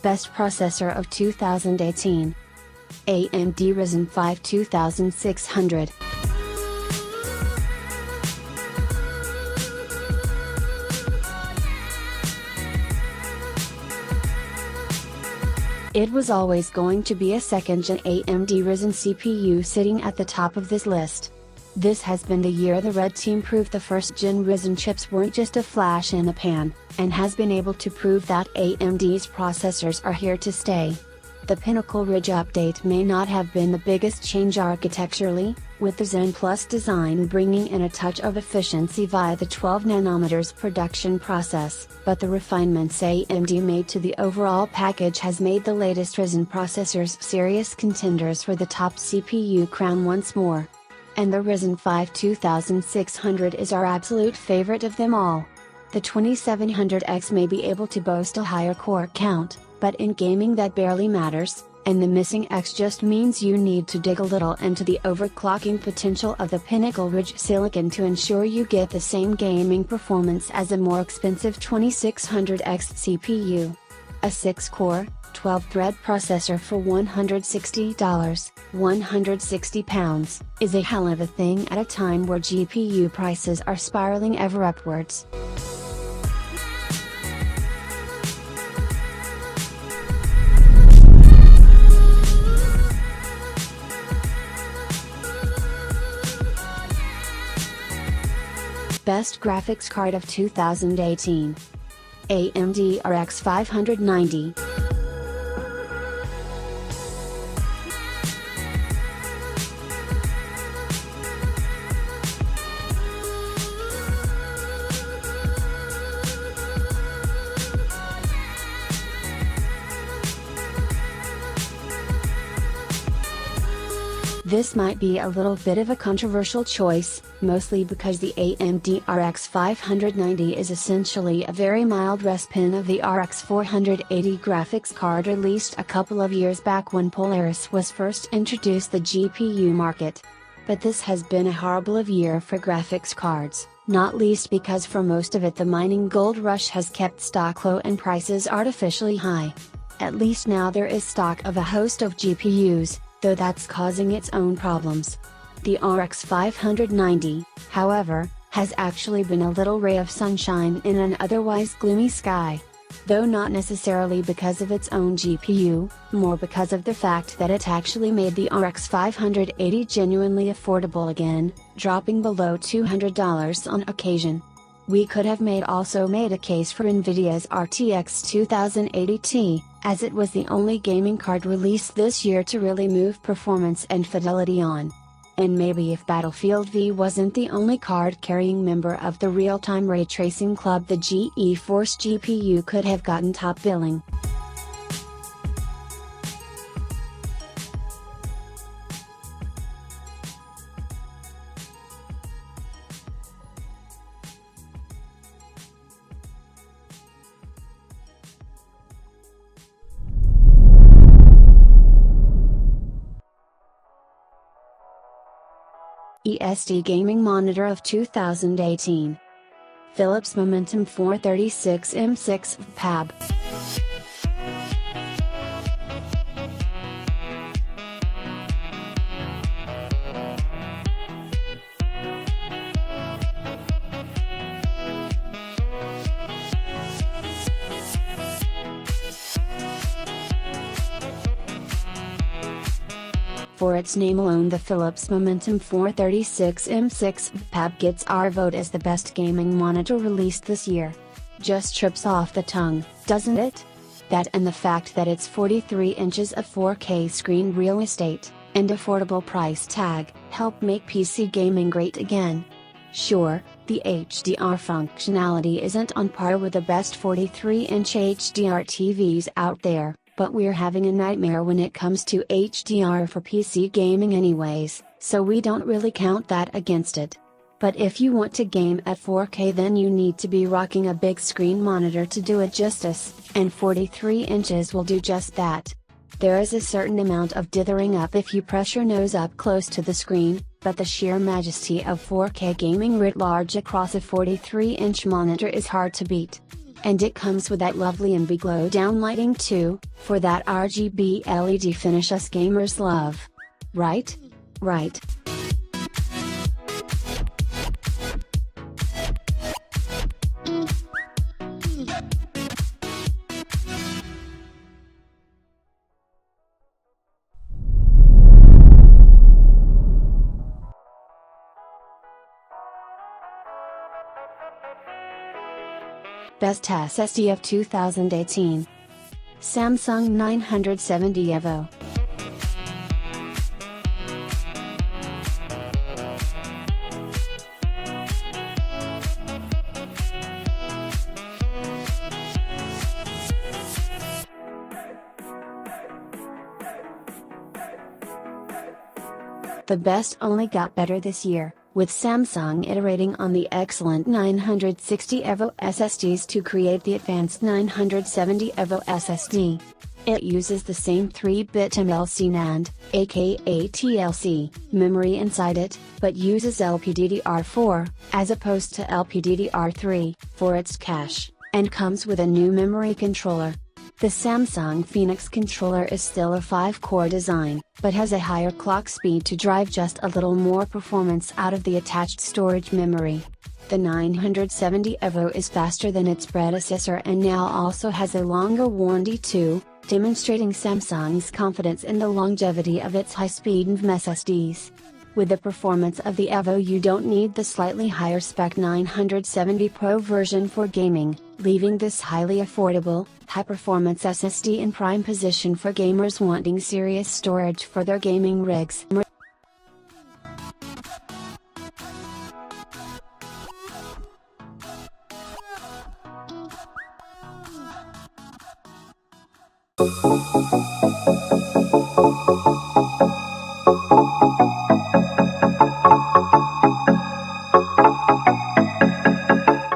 Best processor of 2018. AMD Ryzen 5 2600. It was always going to be a second-gen AMD Ryzen CPU sitting at the top of this list. This has been the year the Red Team proved the first-gen Ryzen chips weren't just a flash in the pan, and has been able to prove that AMD's processors are here to stay. The Pinnacle Ridge update may not have been the biggest change architecturally, with the Zen Plus design bringing in a touch of efficiency via the 12nm production process, but the refinements AMD made to the overall package has made the latest Ryzen processors serious contenders for the top CPU crown once more. And the Ryzen 5 2600 is our absolute favorite of them all. The 2700X may be able to boast a higher core count, but in gaming that barely matters, and the missing X just means you need to dig a little into the overclocking potential of the Pinnacle Ridge silicon to ensure you get the same gaming performance as a more expensive 2600X CPU. A 6-core, 12-thread processor for $160, 160 pounds, is a hell of a thing at a time where GPU prices are spiraling ever upwards. Best graphics card of 2018. AMD RX 590. This might be a little bit of a controversial choice, mostly because the AMD RX 590 is essentially a very mild respin of the RX 480 graphics card released a couple of years back when Polaris was first introduced the GPU market. But this has been a horrible year for graphics cards, not least because for most of it the mining gold rush has kept stock low and prices artificially high. At least now there is stock of a host of GPUs, though that's causing its own problems. The RX 590, however, has actually been a little ray of sunshine in an otherwise gloomy sky. Though not necessarily because of its own GPU, more because of the fact that it actually made the RX 580 genuinely affordable again, dropping below $200 on occasion. We could have also made a case for Nvidia's RTX 2080 Ti, as it was the only gaming card released this year to really move performance and fidelity on. And maybe if Battlefield V wasn't the only card-carrying member of the real-time ray tracing club, the GeForce GPU could have gotten top billing. ESD Gaming Monitor of 2018. Philips Momentum 436M6 PAB. For its name alone, the Philips Momentum 436M6 PAB gets our vote as the best gaming monitor released this year. Just trips off the tongue, doesn't it? That and the fact that it's 43 inches of 4K screen real estate, and affordable price tag, help make PC gaming great again. Sure, the HDR functionality isn't on par with the best 43-inch HDR TVs out there, but we're having a nightmare when it comes to HDR for PC gaming anyways, so we don't really count that against it. But if you want to game at 4K, then you need to be rocking a big screen monitor to do it justice, and 43 inches will do just that. There is a certain amount of dithering up if you press your nose up close to the screen, but the sheer majesty of 4K gaming writ large across a 43-inch monitor is hard to beat. And it comes with that lovely AMD glow down lighting too, for that RGB LED finish us gamers love. Right? Right. Best SSD of 2018. Samsung 970 EVO. The best only got better this year, with Samsung iterating on the excellent 960 EVO SSDs to create the advanced 970 EVO SSD. It uses the same 3-bit MLC NAND, aka TLC, memory inside it, but uses LPDDR4, as opposed to LPDDR3, for its cache, and comes with a new memory controller. The Samsung Phoenix controller is still a 5-core design, but has a higher clock speed to drive just a little more performance out of the attached storage memory. The 970 EVO is faster than its predecessor and now also has a longer warranty too, demonstrating Samsung's confidence in the longevity of its high-speed NVMe SSDs. With the performance of the EVO, you don't need the slightly higher spec 970 Pro version for gaming, leaving this highly affordable, high-performance SSD in prime position for gamers wanting serious storage for their gaming rigs.